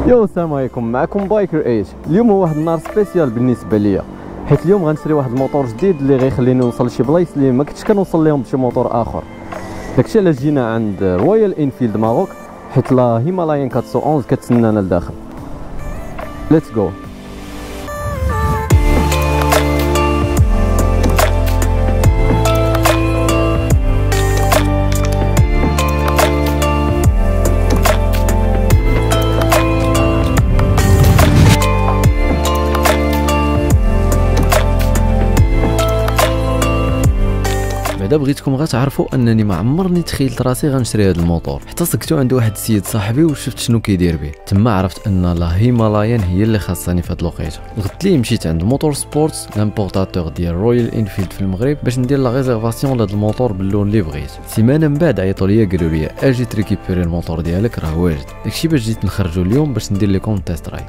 يو السلام عليكم، معكم بايكر ايج. اليوم هو واحد النهار سبيسيال بالنسبه ليا، حيت اليوم غنشري واحد الموتور جديد اللي غيخليني نوصل لشي بلايص اللي ما كنتش كنوصل لهم بشي موتور اخر. داكشي علاش جينا عند رويال انفيلد ماروك، حيت لا هيمالايان 411 كتسنانا لداخل. ليتس جو. بعدا بغيتكم غير تعرفوا انني ما عمرني تخيلت راسي غنشري هذا الموتور، حتى سكتو عند واحد السيد صاحبي وشفت شنو كيدير به. تما عرفت ان لا هيمالايان هي اللي خاصني في هاد الوقيته. الغد لي مشيت عند موتور سبورتس لامبورطاتور ديال رويال انفيلد في المغرب باش ندير لا ريزيرفاسيون لهاد الموتور باللون اللي بغيت. سيمانه من بعد عيطوا ليا قالوا لي اجي تريكيبيري الموتور ديالك راه واجد. داكشي باش جيت نخرجوا اليوم باش ندير لكم تيست رايد.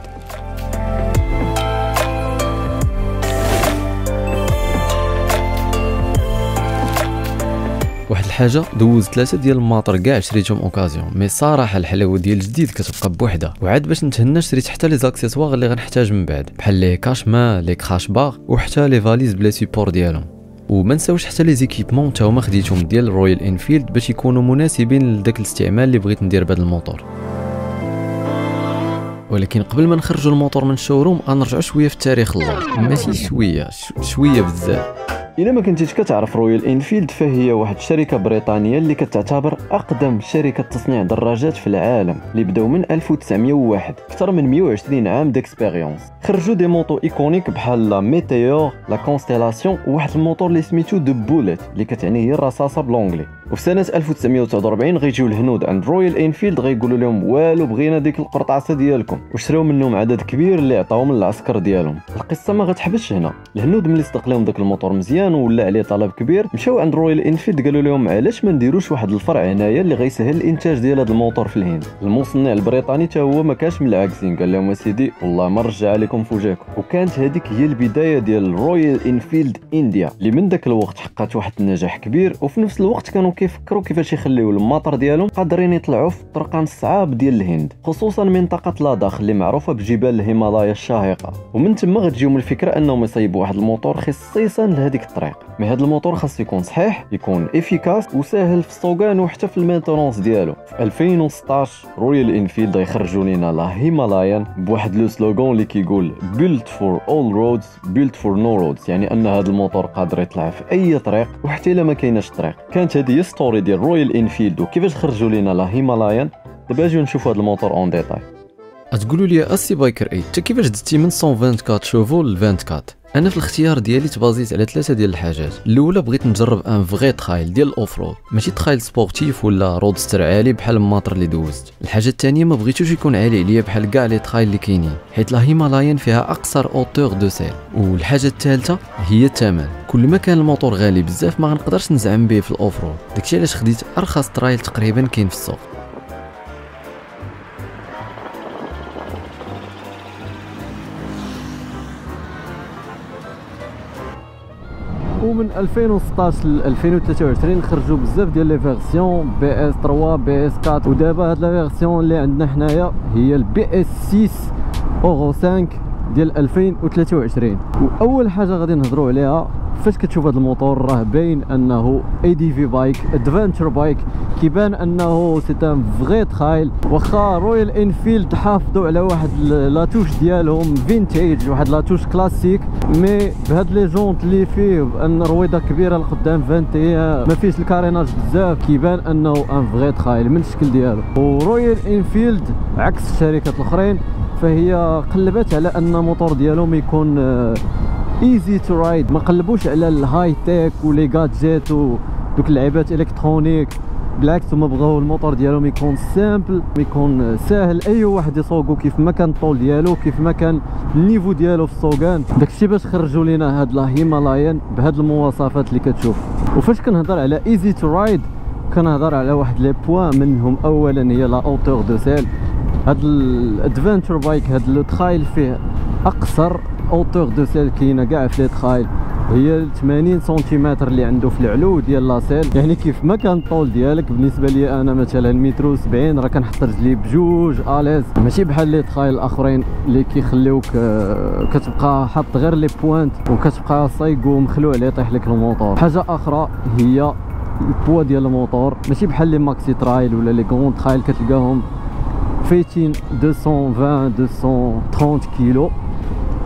واحد الحاجه، دوزت 3 ديال الماطر كاع شريتهم اوكازيون، مي صراحه الحلاوه ديال الجديد كتبقى بوحدها. وعاد باش نتهنى شريت حتى لي زاكسيسوار اللي غنحتاج من بعد، بحال لي كاشما، لي كراش باغ، وحتى لي فاليز بلا سيبور ديالهم. وما نساوش حتى لي زيكيبمون حتى هما خديتهم ديال رويال انفيلد باش يكونوا مناسبين لذاك الاستعمال اللي بغيت ندير بهذا الموتور. ولكن قبل ما نخرجوا الموتور من الشوروم غنرجعوا شويه في التاريخ اللور، ماشي شويه بزاف. إلا ما كنتيش كتعرف رويال انفيلد، فهي واحد الشركة بريطانية اللي كتعتبر أقدم شركة تصنيع دراجات في العالم، اللي بداو من 1901، أكثر من 120 عام ديكسبيريونس. خرجوا دي موطو ايكونيك بحال لا ميتيور، لا كونستيلاسيون، وواحد الموتور اللي سميتو دو بوليت اللي كتعني هي الرصاصة بلونجلي. وفي سنة 1949 غيجيو الهنود عند رويال انفيلد غيقولوا لهم والو، بغينا ديك القرطاسة ديالكم، وشراو منهم عدد كبير اللي عطاوهم للعسكر ديالهم. القصة ما غتحبش هنا، الهنود ملي صدق لهم داك الموتور مزيان ولا عليه طلب كبير، مشاو عند رويال انفيلد قالوا لهم علاش ما نديروش واحد الفرع هنايا اللي غيسهل الانتاج ديال هذا الموتور في الهند. المصنع البريطاني حتى هو ما كانش من العاكسين، قال لهم اسيدي والله ما نرجع عليكم فوجاكم. وكانت هذيك هي البدايه ديال رويال انفيلد انديا، اللي من ذاك الوقت حققت واحد النجاح كبير. وفي نفس الوقت كانوا كيفكروا كيفاش يخليو الماطر ديالهم قادرين يطلعوا في الطرقان الصعاب ديال الهند، خصوصا منطقه لاداخ اللي معروفه بجبال الهيمالايا الشاهقه. ومن تما غتجيهم الفكره انهم يصيبوا واحد الموتور خصيصا لهذيك الطريق. مي هذا الموتور خاص يكون صحيح، يكون افيكاس وسهل في السوقان وحتى في المينتونونس ديالو. في 2016 رويال انفيلد غيخرجوا لنا لا هيمالايان بواحد لو سلوغان اللي كيقول built for all roads built for no roads، يعني ان هذا الموتور قادر يطلع في اي طريق وحتى الا ما كايناش طريق. كانت هذه هي ستوري ديال رويال انفيلد وكيفاش خرجوا لنا لا هيمالايان. دابا نجيو نشوفوا هذا الموتور اون ديتاي. تقولوا لي اسي بايكر اي انت كيفاش دزتي من 124 شوفو ل 24؟ انا في الاختيار ديالي تبازيت على 3 ديال الحاجات. الاولى بغيت نجرب ان فغي ترايل ديال الاوف رود، ماشي ترايل سبورتيف ولا رودستر عالي بحال الماطر اللي دوزت. الحاجه الثانيه ما بغيتوش يكون عالي عليا بحال كاع لي ترايل اللي كاينين، حيت لا هيمالايان فيها اقصر اوتور دو سيل. والحاجه الثالثه هي الثمن، كل ما كان الموتور غالي بزاف ما غنقدرش نزعم به في الاوف رود. داكشي علاش خديت ارخص ترايل تقريبا كاين في السوق. ومن 2016 ل 2023 خرجوا بزاف ديال لي فيرسيون بي اس 3 بي اس 4، ودابا هاد لا فيرسيون اللي عندنا حنايا هي البي اس 6 اورو 5 ديال 2023. واول حاجه غادي نهضروا عليها، فاش كتشوف هذا الموتور راه باين انه اي دي في بايك، ادفنتشر بايك، كيبان انه سي ان فغي ترايل. واخا رويال انفيلد حافظوا على واحد لاتوش ديالهم فينتيج، واحد لاتوش كلاسيك، مي بهاد لي جونط اللي فيه ان رويضه كبيره لقدام 20 ما فيش الكاريناج بزاف، كيبان انه ان فغي ترايل من الشكل ديالو. ورويال انفيلد عكس الشركات الاخرين فهي قلبت على ان الموتور ديالهم يكون ايزي تو رايد، ما قلبوش على الهاي تيك ولي جادجيت ودوك اللعيبات الكترونيك. بالعكس هما بغاو الموتور ديالهم يكون سامبل، يكون ساهل اي واحد يسوقو كيف ما كان الطول ديالو، كيف ما كان النيفو ديالو في السوقان. داكشي باش خرجوا لنا هاد لا هيمالايان بهاد المواصفات اللي كتشوف. وفاش كنهضر على ايزي تو رايد كنهضر على واحد لي بوين، منهم اولا هي لا اوتور دو سيل. هاد الادفنتشر بايك، هاد لو ترايل فيه اقصر اوتور دو سيل كاينه كاع في لي ترايل، هي 80 سنتيمتر اللي عنده في العلو ديال لاسيل. يعني كيف ما كان الطول ديالك بالنسبه لي انا مثلا متر و70 راه كنحط رجلي بجوج اليز، ماشي بحال لي تخايل الاخرين اللي كيخليوك كتبقى حاط غير لي بوينت وكتبقى صايق ومخلوع اللي يطيح لك الموطور. حاجه اخرى هي البوا ديال الموطور، ماشي بحال لي ماكسي ترايل ولا لي كون ترايل كتلقاهم فايتين 220 230 كيلو.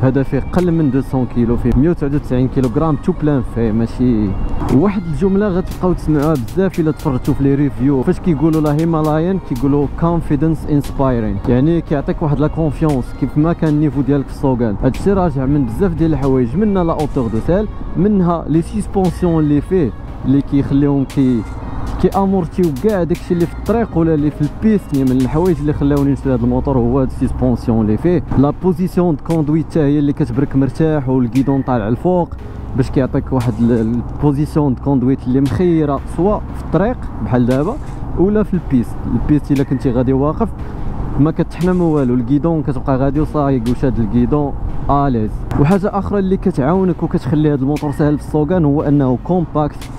هذا فيه قل من 200 كيلو، فيه 199 كيلوغرام تو بلان فيه ماشي. واحد الجمله غتبقاو تسمعوها بزاف الا تفرجتوا في لي ريفيو، فاش كيقولوا لا هيمالايان كيقولوا كونفيدنس انسبايرين، يعني كيعطيك واحد لا كونفيونس كيف ما كان النيفو ديالك في السوقان. هادشي راجع من بزاف ديال الحوايج، منها لا اوتور دو سيل، منها لي سسبونسيون اللي فيه اللي كيخليهم كيامورتيو كاع داكشي اللي في الطريق ولا اللي في البيست. من الحوايج اللي خلاوني نشري هذا الموتور هو هاد السسبونسيون اللي فيه. لا بوزيسيون دو كوندويت حتى هي اللي كتبرك مرتاح والكيدون طالع الفوق باش كيعطيك واحد البوزيسيون دو كوندويت اللي مخيره سواء في الطريق بحال دابا ولا في البيست. البيست الا كنتي غادي واقف ما كتحنم والو، الكيدون كتبقى غادي وصايق وشاد الكيدون اليز. وحاجه اخرى اللي كتعاونك وكتخلي هذا الموتور سهل في السوقان هو انه كومباكت،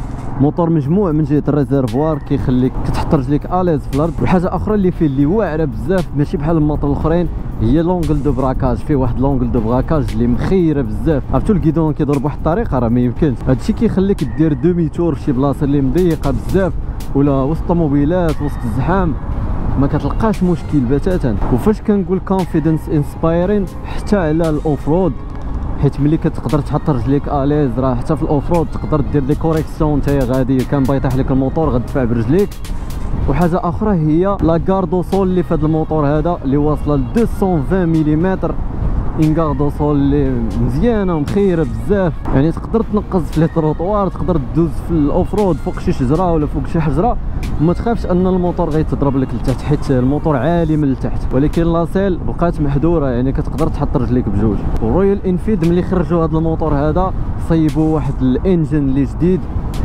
موتور مجموع من جهه الريزرفوار كيخليك كتحط رجليك اليز في الارض. وحاجه اخرى اللي فيه اللي واعره بزاف ماشي بحال الموطور الاخرين هي لونغل دو براكاج. فيه واحد لونغل دو براكاج اللي مخيره بزاف. عرفتوا الكيدون كيضرب بواحد الطريقه راه ما يمكنش. هادشي كيخليك دير دومي تور في شي بلاصه اللي مضيقه بزاف ولا وسط الطوموبيلات وسط الزحام ما كتلقاش مشكل بتاتا. وفاش كنقول كونفيدنس انسبايرين حتى على الاوف رود، حيت ملي كتقدر تحط رجليك اليز راه حتى في الاوف رود تقدر دير دي كوريكسيون نتايا غادي كان باغي يطيح لك الموتور غتدفع برجليك. وحاجه اخرى هي لا كاردو سول اللي في هذا الموتور هذا اللي واصله ل 220 ملم، ان كاردو سول اللي مزيانه ومخيره بزاف. يعني تقدر تنقز في لي تروطوار، تقدر دوز في الاوف رود فوق شي شجره ولا فوق شي حجره وما تخافش ان الموتور غيتضرب لك لتحت حيت الموتور عالي من التحت. ولكن لاسيل بقات محذوره، يعني كتقدر تحط رجليك بجوج. ورويال انفيلد ملي خرجوا هذا الموتور هذا صيبوا واحد الانجن اللي جديد،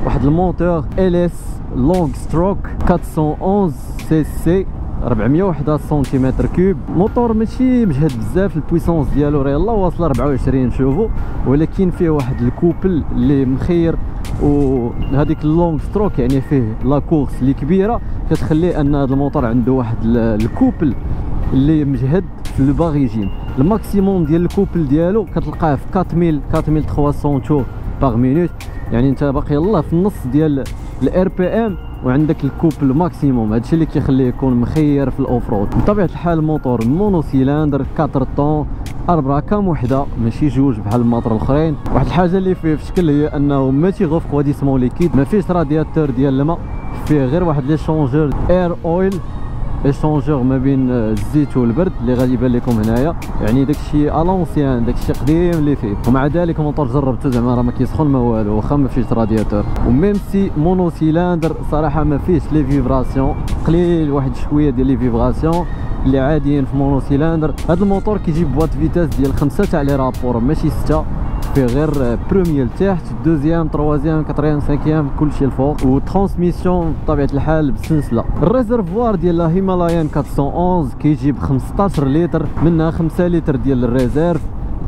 واحد الموتور LS لونغ ستروك 411 سي سي 411 سنتيمتر كوب. موتور ماشي مجهد بزاف، البويسونس ديالو راه يلاه واصله 24 شوفو، ولكن فيه واحد الكوبل اللي مخير. وهذيك اللونغ ستروك يعني فيه لا كورس اللي كبيره كتخلي ان هذا الموتور عنده واحد الكوبل اللي مجهد في الباغيجين. الماكسيموم ديال الكوبل ديالو كتلقاه في 4300 تور باغ مينوت، يعني انت باقي يلاه في النص ديال الار بي ام وعندك الكوبل ماكسيموم. هادشي اللي كيخليه يكون مخير في الاوف رود. بطبيعه الحال الموتور مونو سيلندر 4 طون 4 كام وحده ماشي جوج بحال الموتور الاخرين. واحد الحاجه اللي فيه في شكل هي انه ماشي غوف كواديسمون ليكيد، ما فيهش رادياتور ديال الماء، فيه غير واحد لي شونجور اير اويل، ايشونجور ما بين الزيت والبرد اللي غادي يبان لكم هنايا. يعني داكشي الونسيان، داكشي قديم اللي فيه. ومع ذلك الموتور جربته زعما راه ما كيسخن ما والو، واخا ما فيهش رادياتور. وميم سي مونو سيلندر صراحه ما فيهش لي فيبراسيون، قليل واحد شويه ديال لي فيبراسيون اللي عاديين في مونو سيلندر. هذا الموتور كيجيب بواط فيتاس ديال 5 تاع لي رابور ماشي 6، فيه غير بروميير لتحت، دوزيام تروازيام كاتريام سانكيام كلشي الفوق، وترانسميسيون بطبيعه الحال بالسلسله. الريزرفوار ديال لا هيمالايان 411 كيجيب 15 لتر، منها 5 لتر ديال الريزيرف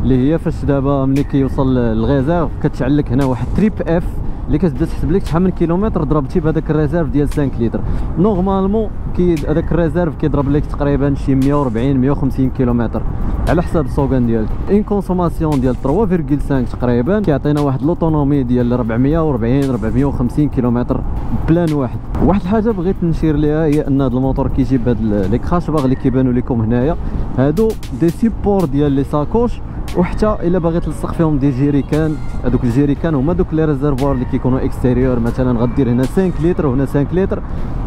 اللي هي فاش دابا ملي كيوصل للغيزيرف كتشعل لك هنا واحد تريب اف اللي كتبدا تحسب لك شحال من كيلومتر ضربتي بهذاك الريزيرف ديال 5 لتر. نورمالمون هذاك الريزيرف كيضرب لك تقريبا شي 140 150 كيلومتر على حساب السوغان ديالك. ان كونسوماسيون ديال 3.5 تقريبا كيعطينا واحد لوطونومي ديال 440 450 كيلومتر بلان واحد. واحد الحاجه بغيت نشير ليها هي ان هذا الموتور كيجيب هاد لي كراشباغ اللي كيبانوا لكم هنايا، هادو دي سيبور ديال لي ساكوش، وحتى الا باغي تلصق فيهم دي جيريكان. هذوك الجيريكان هما دوك لي ريزرفوار اللي كيكونوا اكستيريور، مثلا غدير هنا 5 لتر وهنا 5 لتر،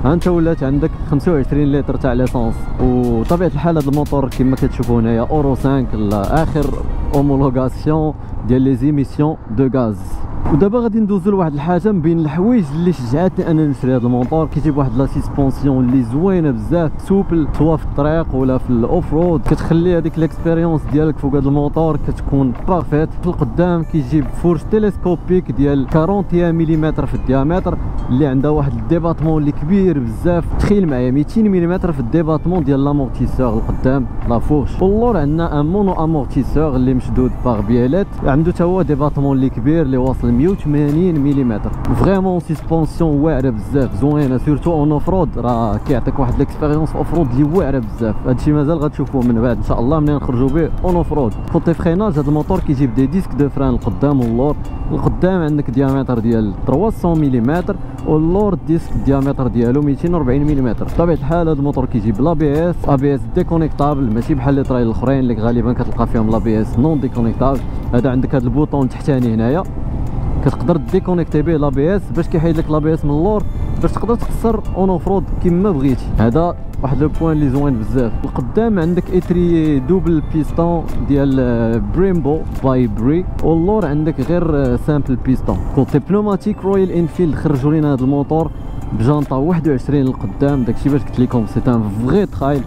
ها انت ولات عندك 25 لتر تاع ليسونس. وطبيعه الحال هذا الموتور كما كتشوفوا هنايا اورو 5 اخر اومولوغاسيون ديال لي زيميسيون دو غاز. ودابا غادي ندوزو لواحد الحاجه من بين الحوايج اللي شجعتني انني نشري هذا الموطور. كيجيب واحد لا سيسبونسيون اللي زوينه بزاف، سوبل سواء في الطريق ولا في الاوف رود، كتخلي هذيك الاكسبيريونس ديالك فوق هذا الموطور كتكون بارفيت. في القدام كيجيب فورج تيليسكوبيك ديال 41 ملم في الديامتر اللي عندها واحد الديباتمون اللي كبير بزاف. تخيل معايا 200 ملم في الديباتمون ديال لامورتيسور القدام لا فورج. واللور عندنا ان مونو امورتيسور اللي مشدود باغ بيالات، عنده حتى هو ديباتمون اللي كبير اللي واصل 180 ملم. فريمون سيسبونسيون واعره بزاف زوينه، سورتو اون اوف رود راه كيعطيك واحد الاكسبيريونس اوف رود اللي واعره بزاف. هادشي مازال غتشوفوه من بعد ان شاء الله ملي نخرجوا به اون اوف رود. كوتي فريناج هذا الموتور كيجيب دي ديسك دو فران القدام واللور. القدام عندك ديامتر ديال 300 ملم واللور ديسك الديامتر ديالو 240 ملم. بطبيعه الحال هذا الموتور كيجيب لا بي اس ديكونيكتابل، ماشي بحال لي طراي الاخرين اللي غالبا كتلقى فيهم لا بي اس نون ديكونيكتابل. هذا عندك هذا البوطون تحتاني هنايا كتقدر ديكونيكتي به لا بي اس باش كيحيد لك لا بي اس من اللور باش تقدر تقصر اون اوف رود كيما بغيتي. هذا واحد لو بوين اللي زوين بزاف. القدام عندك اتري دوبل بيستون ديال بريمبو باي بري، واللور عندك غير سامبل بيستون. كوتي بنوماتيك رويال انفيلد خرجوا لنا هذا الموتور بجانطه 21 للقدام. داكشي باش قلت لكم سي ان فغي ترايل،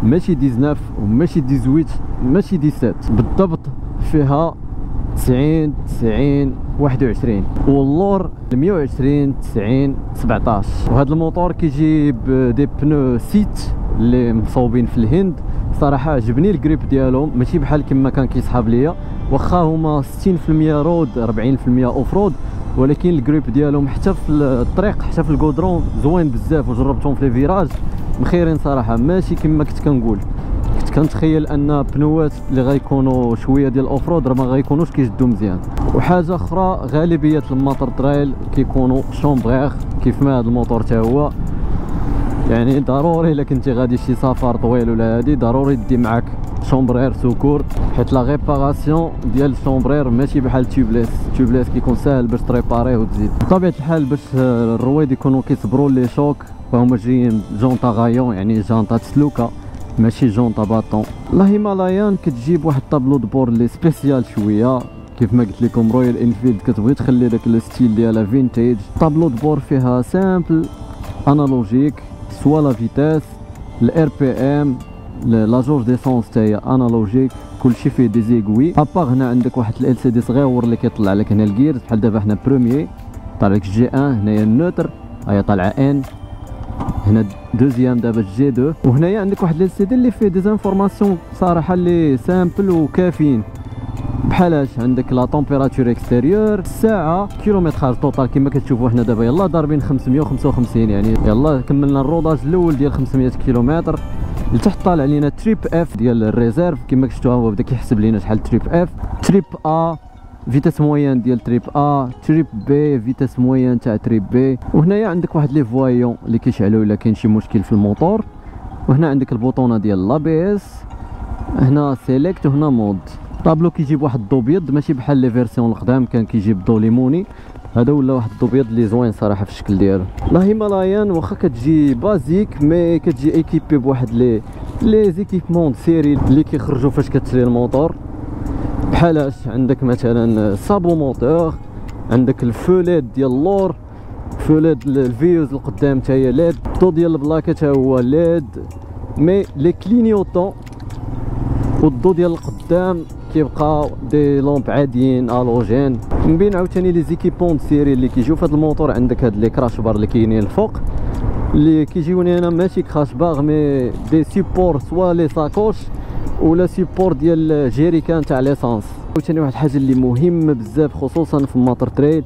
ماشي 19 وماشي 18 ماشي 17 بالضبط، فيها 90 90 21 واللور 120 90 17. وهذا الموتور كيجيب دي بنو سيت اللي مصوبين في الهند. صراحه عجبني الجريب ديالهم، ماشي بحال كما كان كيصحاب ليا، واخا هما 60% رود 40% اوف رود، ولكن الجريب ديالهم حتى في الطريق حتى في الكودرون زوين بزاف. وجربتهم في لي فيراج مخيرين صراحه، ماشي كما كنت كنقول. كنت كنتخيل ان بنوات اللي غيكونوا شويه ديال الاوف رود راه ما غيكونوش كيجدوا مزيان. وحاجه اخرى غالبيه الموتور ترايل كيكونوا شومبغيغ كيف ما هذا الموتور حتى هو. يعني ضروري الا كنتي غادي شي سفر طويل ولا هادي ضروري دي معاك شومبرير سوكور، حيت لا ريباراسيون ديال الشومبرير ماشي بحال تيوبليس كيكون ساهل باش تريباريه وتزيد. بطبيعه الحال باش الرواد يكونوا كيصبروا لي شوك فهما جايين جونطه غايون، يعني جونطه تسلوكه ماشي جونطه باطون. لا هيمالايان كتجيب واحد طابلو دبور لي سبيسيال شويه كيف ما قلت لكم. رويال انفيلد كتبغي تخلي داك الستيل ديالها فينتيج. طابلو دبور فيها سامبل انالوجيك سوا لا فيتاس الار بي ام لا جورج ديسونس حتى هي انالوجيك، كلشي فيه دي زيغوي. ابار هنا عندك واحد ال سي دي صغيور اللي كيطلع لك هنا الجيرز بحال دابا حنا بروميي طالع لك جي 1، هنايا النوتر هي طالعه ان، هنا دوزيام دابا جي 2، وهنايا عندك واحد ال سي دي اللي فيه دي زانفورماسيون صراحه اللي سامبل وكافيين. بحالاش عندك لا تمبيراتور اكستيريور، الساعه، كيلومتراج توتال كما كتشوفوا حنا دابا يلاه ضاربين 555، يعني يلاه كملنا الروداج الاول ديال 500 كيلومتر. لتحت طالع لينا تريب اف ديال الريزيرف كما شفتوها، هو بدا كيحسب لينا شحال تريب اف، تريب ا فيتاس موين ديال تريب ا، تريب بي فيتاس موين تاع تريب بي. وهنايا عندك واحد لي فوايون اللي كيشعلوا الا كاين شي مشكل في الموتور. وهنا عندك البوطونه ديال لا بي اس، هنا سيليكت وهنا مود. طابلو كيجيب واحد الضو ابيض ماشي بحال لي فيرسيون القدام كان كيجيب ضو ليموني، هذا ولا واحد الضو ابيض اللي زوين صراحه في الشكل ديالو. لا هيمالايان واخا كتجي بازيك مي كتجي ايكيبي بواحد لي زيكيبمون سيري اللي كيخرجوا فاش كتشري الموتور. بحالاش عندك مثلا صابو موتور، عندك الفوليد ديال اللور، فوليد الفيوز القدام حتى هي ليد، الضو ديال البلاكه حتى هو ليد، مي لي كلينيوطون والضو ديال القدام كيبقى دي لومب عاديين الوجين. من بين عاوتاني لي زيكيبون سيري اللي كيجيو في هذا الموتور عندك هاد لي كراش بار اللي كاينين الفوق اللي كيجيوني هنا ماشي كراش بار مي دي سيبور سوا لي ساكوش ولا سيبور ديال جيريكان تاع ليسانس. عاوتاني واحد الحاجه اللي مهمه بزاف خصوصا في الموتور تريل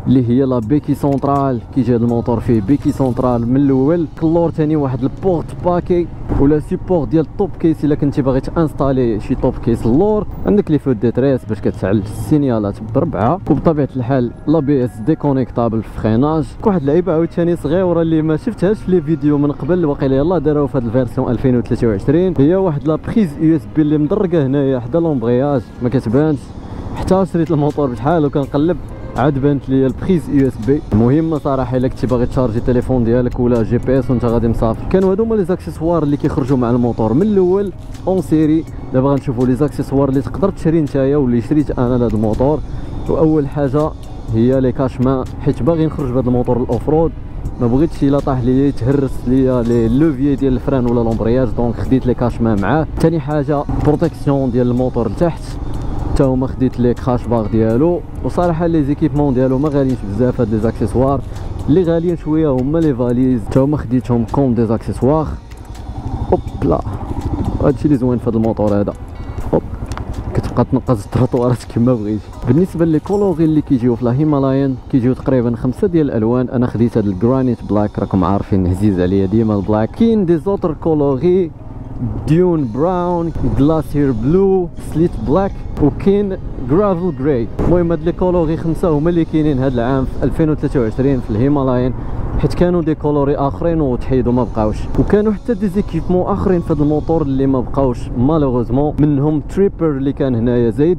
اللي هي لا بيكي سونترال. كيجي هذا الموتور فيه بيكي سونترال من الاول. كلور ثاني واحد البورت باكي ولا سيبور ديال التوب كيس الا كنتي باغي تانستالي شي توب كيس اللور. عندك لي فو ديتريس باش كتشعل السينيالات بربعه، وبطبيعه الحال لا بي اس ديكونيكتابل في فريناج. واحد اللعيبه عاوتاني صغيره اللي ما شفتهاش في لي فيديو من قبل واقيلا يلاه داروها في هذه الفيرسيون 2023، هي واحد لا بريز يو اس بي اللي مدرقه هنايا حدا لومبرياج ما كتبانش. حتى شريت الموتور بشحال وكنقلب عاد بانت لي البريز يو اس بي مهمه صراحه الا كنتي باغي تشارجي التليفون ديالك ولا جي بي اس وانت غادي مسافر. كانوا هادو هما لي زاكسيسوار اللي كيخرجوا مع الموتور من الاول اون سيري. دابا غنشوفوا لي زاكسيسوار اللي تقدر تشري نتايا واللي شريت انا لهذا الموتور. واول حاجه هي لي كاشمان، حيت باغي نخرج بهذا الموتور الاوفرود، ما بغيتش الا طاح لي يتهرس ليا لي لوفيي ديال الفران ولا لومبرياج، دونك خديت لي كاشمان معاه. ثاني حاجه بروتيكسيون ديال الموتور لتحت، حتى هما خديت لي كراش باغ ديالو. وصراحه لي زيكيبمون ديالو ما غاليينش بزاف، هاد لي زاكسيسوار اللي غاليين شويه هما لي فاليز، حتى هما خديتهم كوم دي زاكسيسوار. اوب لا، هادشي اللي زوين في هاد الموتور هذا، اوب كتبقى تنقز التروطوارات كما بغيتي. بالنسبه لي كولوري اللي كيجيو في لا هيمالايان كيجيو تقريبا 5 ديال الالوان. انا خديت هاد الجرانيت بلاك، راكم عارفين عزيز عليا ديما البلاك. كاين دي زوتر كولوري ديون براون، غلاسير بلو، سليت بلاك، وكاين جرافل جراي. المهم هاد لي كولوري 5 هما اللي كاينين هاد العام في 2023 في الهيمالايان، حيت كانوا دي كولوري اخرين وتحيدوا ما بقاوش، وكانوا حتى دي زيكيبمون اخرين في هذا الموتور اللي ما بقاوش مالوغوزمون. منهم تريبر اللي كان هنايا زايد.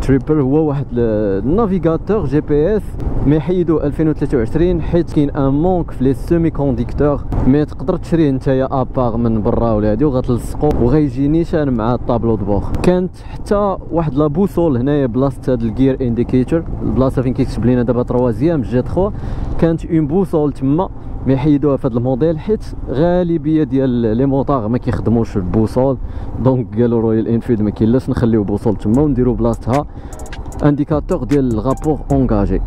تريبر هو واحد النافيغاتور جي بي اس، مي حيدوه 2023 حيت كاين ان مونك في لي سيمي كونديكتور، مي تقدر تشريه نتايا ابار من برا ولا هادي وغتلصقو وغيجي نيشان مع الطابلو دو بور. كانت حتى واحد لا بوسول هنايا بلاصه هاد الجير انديكيتور، البلاصه فين كيكتب لينا دابا تروازيام جي 3، كانت اون بوسول تما، مي حيدوها في هذا الموديل حيت غالبيه ديال لي موطار ما كيخدموش البوصول، دونك قالوا رويال انفيلد ما كاينلاش نخليو بوصول تما ونديرو بلاصتها انديكاتور ديال الغابور اونغاجي.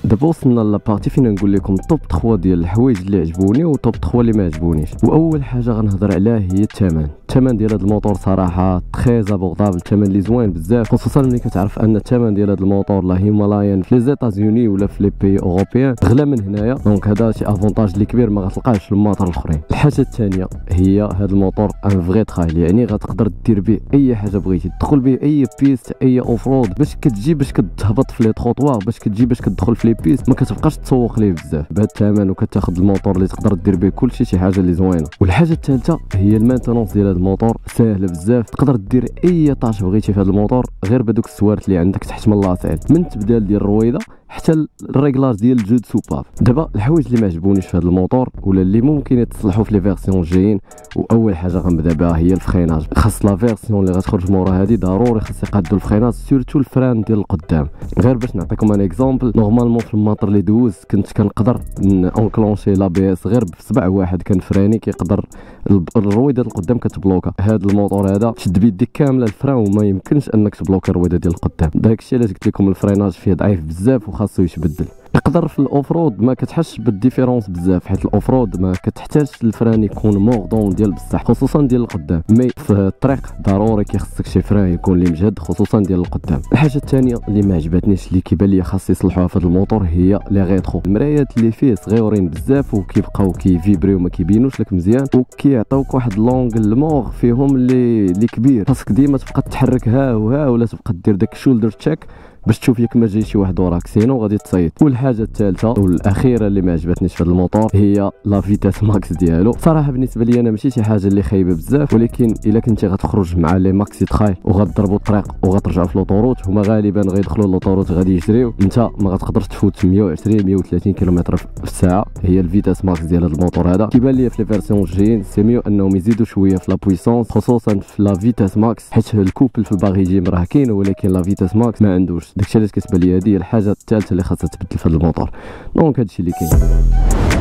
دابا وصلنا لابارتي فين نقول لكم توب 3 ديال الحوايج اللي عجبوني وتوب 3 اللي ما عجبونيش. واول حاجه غنهضر عليها هي الثمن. الثمن ديال هذا الموتور صراحه تري ابوردابل، الثمن اللي زوين بزاف، خصوصا ملي كتعرف ان الثمن ديال هذا الموتور لا هيمالايان في لي زيتازوني ولا في لي بي اوروبيان غلا من هنايا، دونك هذا شي افونتاج اللي كبير ما غتلقاهش في الموتور الاخرين. الحاجه الثانيه هي هذا الموتور ان فغي ترايل، يعني غتقدر دير به اي حاجه بغيتي، تدخل به اي بيست اي اوف رود، باش كتجي باش كتهبط في لي تروطوار، باش كتجي باش كتدخل في لي بيست، ما كتبقاش تسوق ليه بزاف بهذا الثمن، وكتاخذ الموتور اللي تقدر دير به كلشي، شي حاجه اللي زوينه. والحاجه الثالثه هي المينتونس ديال هذا الموتور ساهله بزاف، تقدر دير اي طاش بغيتي في هذا الموتور غير بدوك السوارت اللي عندك تحت من لاصيل، من التبدال ديال الرويضه حتى الريغلاج ديال الجود سوباب. دابا الحوايج اللي ما عجبونيش في هذا الموتور ولا اللي ممكن يتصلحوا في لي فيرسيون جايين، واول حاجه غنبدا بها هي الفريناج. خاص لا فيرسيون اللي غتخرج مورا هذه ضروري خاص يقادوا الفريناج، سورتو الفران ديال القدام. غير باش نعطيكم ان اكزامبل، نورمالمون في الماطر اللي دوز كنت كنقدر اونكلونشي لا بي اس غير بصبع واحد، كان فراني كيقدر الرويده القدام كتبلوكا. هذا الموتور هذا شد بيديك كامله الفران وما يمكنش انك تبلوكي الرويده ديال القدام. داكشي علاش قلت لكم الفريناج فيه ضعيف بزاف وخاصو يتبدل. يقدر في الاوفرود ما كتحسش بالديفيرونس بزاف، حيت الاوفرود ما كتحتاجش الفران يكون موردون ديال بصح، خصوصا ديال القدام، مي في الطريق ضروري كيخصك شي فران يكون اللي مجهد خصوصا ديال القدام. الحاجه الثانيه اللي ما عجبتنيش اللي كيبان لي خاص يصلحوها في هذا الموتور هي لي ريترو. المرايات اللي فيه صغيورين بزاف وكيبقاو كيفيبريو ما كيبينوش لك مزيان، وكيعطيوك واحد لونغل الموغ فيهم اللي كبير، خاصك ديما تبقى تحرك ها وها ولا تبقى دير داك الشولدر تشيك باش تشوف ياك ما جاي شي واحد وراك، سينو غادي تصيد. والحاجه الثالثه والاخيره اللي ما عجبتنيش في الموتور هي لا فيتاس ماكس ديالو. صراحه بالنسبه لي انا ماشي شي حاجه اللي خايبه بزاف، ولكن الا كنتي غتخرج مع لي ماكسي تراي وغتضربوا الطريق وغترجعوا في لوطوروت، هما غالبا غيدخلوا لوطوروت غادي يجريو، انت ما غتقدرش تفوت 120 130 كيلومتر في الساعه. هي الفيتاس ماكس ديال هذا الموتور هذا كيبان لي في لي فيرسيون جايين سي ميو انهم يزيدوا شويه في لا بويسونس، خصوصا في لا فيتاس ماكس، حيت الكوبل في الباغيجي راه كاين ولكن لا فيتاس ماكس ما عندوش. داكشي علاش كتبان لي هذه الحاجه الثالثه اللي خاصها تبدل في هذا الموتور. دونك هادشي اللي كاين.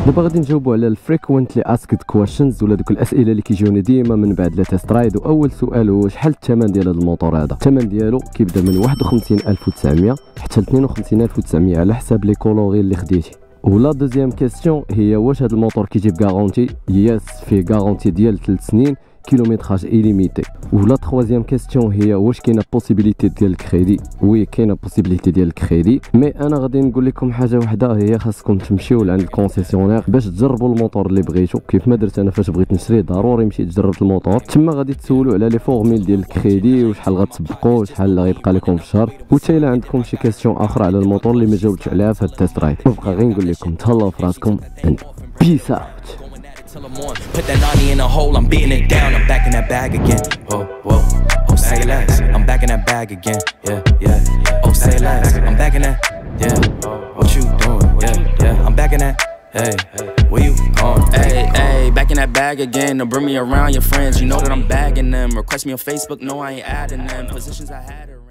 دابا غادي نجاوبوا على الفريكوينتلي اسكد كويشنز ولا دوك الاسئله اللي كيجيوني ديما من بعد لا تيست رايد. واول سؤال هو شحال الثمن ديال هذا الموتور هذا؟ الثمن ديالو كيبدا من 51900 حتى 52900 على حساب لي كولوري اللي خديتي. ولا دوزيام كيسيون هي واش هذا الموتور كيجيب غارونتي؟ يس فيه غارونتي ديال 3 سنين كيلومتراج إليميتي. ولا تخوازيام كيستيون هي واش كاينه بوسيبيليتي ديال الكريدي؟ وي كاينه بوسيبيليتي ديال الكريدي، مي انا غادي نقول لكم حاجه وحده، هي خاصكم تمشيو لعند الكونسيسيونير باش تجربوا الموتور اللي بغيتو. كيف ما درت انا فاش بغيت نشري ضروري مشيت جربت الموتور، تما غادي تسولوا على لي فورميل ديال الكريدي وشحال غتسبقوا وشحال غيبقى لكم في الشهر. وتا الا عندكم شي كيستيون اخرى على الموتور اللي ما جاوبتش عليها في هاد التيست رايد، نبقى غير نقول لكم تهلاو في راسكم and peace out. Till I'm on, put that 90 in a hole, I'm beating it down, I'm back in that bag again. Whoa, whoa, oh say less, I'm back in that bag again. Yeah, yeah, oh say less, I'm back in that. Yeah, what you doing? Yeah, yeah, I'm back in that. Hey, where you going? Hey, hey, back in that bag again. To bring me around your friends, you know that I'm bagging them. Request me on Facebook, no I ain't adding them. Positions I had her in.